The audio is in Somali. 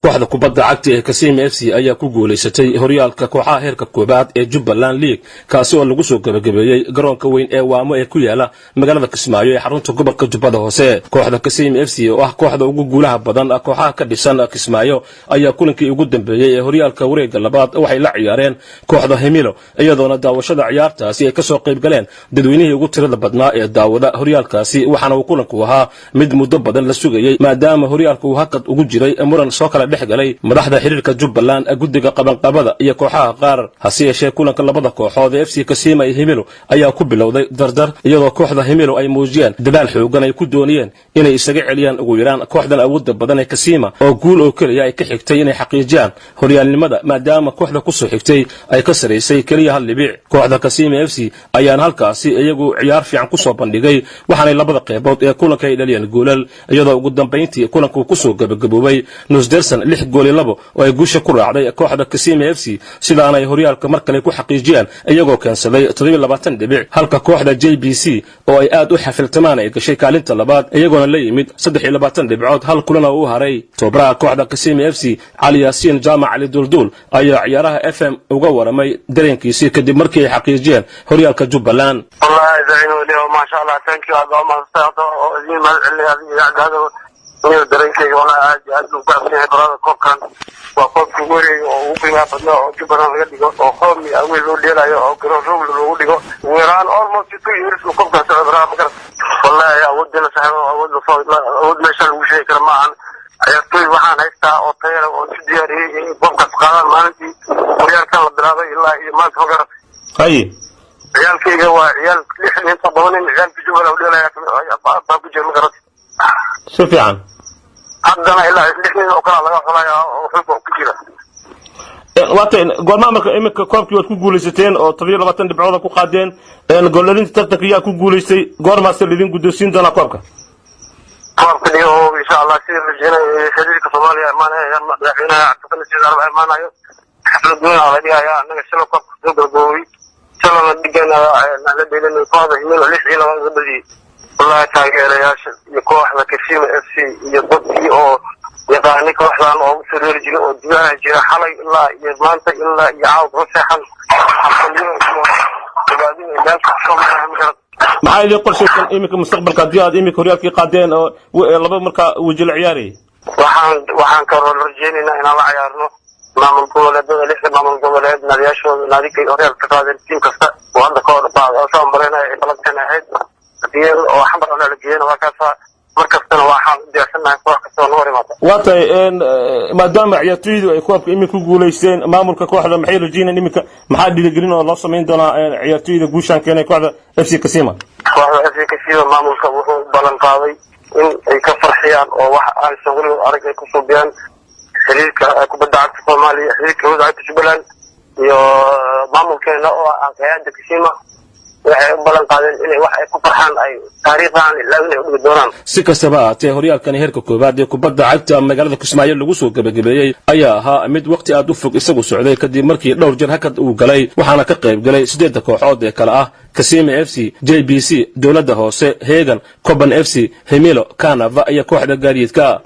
kooxda kubadda cagta ee Kassim FC ayaa ku guuleysatay horyaalka kooxaha heerka koobaad ee Jubbaland League kaasi oo lagu soo gabagabeeyay garoonka weyn ee Waamo ee ku yaala magaalada Kismaayo ee xarunta gobolka Jubbada Hoose. Kooxda Kassim FC oo ah kooxda ugu guulaha badan kooxaha ka dhisan Kismaayo ayaa kulankii ugu dambeeyay ee horyaalka wareegga labaad waxay la ciyaareen kooxda Hemilo iyadoona daawashada ciyaartaasi ay ka soo qayb galeen dadweynihii ugu tirada badnaa ee daawada horyaalkaasi waxaana uu kulanku ahaa mid muddo badan la sugayay maadaama horyaalku uu hakad ugu jiray muran soo kala dhexgalay madaxda xiriirka Jubbaland guddiga qabanqabada iyo kooxaha qaar. hase yeeshee kulanka labada kooxood ee FC Kassim iyo Hemilo ayaa ku bilowday dardar iyadoo kooxda Hemilo ay muujiyeen dadaal xoogan ay ku doonayeen inay isaga celiyaan ugu yaraan kooxdan awoodda badan ee Kassim oo guul oo kaliya ay ka xigtay inay xaqiijiyaan horyaalnimada maadaama kooxda ku soo xigtay ay ka sareysay kaliya hal dhibic. kooxda Kassim FC ayaan halkaasi iyagu ciyaar fiican ku soo bandhigay waxaana labada qeybood ee kulanka ay dhaliyeen goolal iyadoo ugu dambeyntii kulanku ku soo gabagaboobay Nusdersan 6 gool iyo 2 oo ay guusha ku raacday kooxda Kassim FC sidaana ay horyaalka mar kale ku xaqiijiyeen iyagoo keensaday 27 dhibic halka kooxda JBC oo ay aad u xafiltamaan ay gashay kaalinta labaad iyagoona la yimid 23 dhibcood hal kulan oo u haray. toobaraha kooxda Kassim FC Cali Yaasiin Jaamac Ali Duldul ayaa ciyaaraha FM uga waramay dareenkiisa kadib markii ay xaqiijiyeen horyaalka Jubbaland. wallahi zaino leo ma sha Allah thank you aba ma staado oo idin ma cilli yaagado inuu dareenkayga wala aad u baafnay barada koobkan waa koobka weeray oo ugu qiimaha badna oo Jubbaland laga dhigo oo qoomi awil loo dheelayo oo garoon roog loogu dhigo weeraan almost 2 years oo koobka socdaa ma garan wallahi awoodna saxo awood meesha lagu sheegi karo maahan ciyaartoy waxaan haystaa oo tayada oo si diyaariyay koobka qaadan maalintii horyaalka la bilaabay ilaa iyo maanta ma garan ciyaalkayga waa ciyaal 6 inta badan ciyaalka Jubbaland dheelaya baa ku jira ma garan si fiican haddana ilaa 6 oo kala laga xulayaa oo xulka ku jira waateen goolma marka imika koobkii waad ku guuleysateen oo 27 dhibcood ku qaadeen goollarinta tartanka ku guuleystay goorma idin guddoonsiin doona koobka oo insha Allah si rajaynayo xiriirka Soomaaliya maanaha madaxweynaha Cabdullah Sidaar maanayo xafladooda la dhigayaa anaga shalay koobka soo gabagabay shalay digana la dheelanay kooxda Hemilo 6 iyo 2 gabadhii wallahi taageerayaasha iyo kooxda Kassim FC iyo dadkii oo yaqaan kooxdan oo soo reerjiro oo diyaar jira xalay ilaa iyo maanta ilaa iyo caaw ruuxan maxay li qorshaysan imika mustaqbalka diyaad imika horyaalkii qaadeen oo laba marka wajil ciyaarey waxaan ka rajaynaynaa inaan la ciyaarno maamul goboleedada 6 maamul goboleed naadiyaashooda naadiga horyaalka qaadeen tiim kasta oo hadda ka hor baad soo mareynay ay balantan ahayd diyaar oo xamar la geeyay waa kaasa markastana waxaan diyaarsannahay koox kasta oo hor imaada waatay maadaama ciyaartoydu ay koobka imika ku guuleysteen maamulka kooxda maxay rajaynayaan imika maxaa dhiirigelin oo loo sameyn doonaa ciyaartoyda guushan keenay kooxda FC Kassim kooxda FC Kassim maamulka wuxuu balan qaaday in ay ka farxiyaan oo wax aan soo arag ay ku soo biyaan xiriirka kubadda cagta Soomaaliya xiriirka kubadda cagta Jubbaland iyo maamulkeena oo ah hay'adda Kassim waxay balan qaadeen inay wax ay ku farxaan ay taariikhan ilaa u doonaan. si kastaba ahaatee horyaalkan heerka koobaad ee kubadda cagta magaalada Kismaayo lagu soo gabagabeeyay ayaa ahaa mid waqti aad u fog isagu socday kadib markii dhowr jeer hakad uu galay waxaana ka qayb galay 8 kooxood ee kala ah Kassim FC JBC dowladda hoose Hegan Koban FC Hemilo Kanava iyo kooxda gaadiidka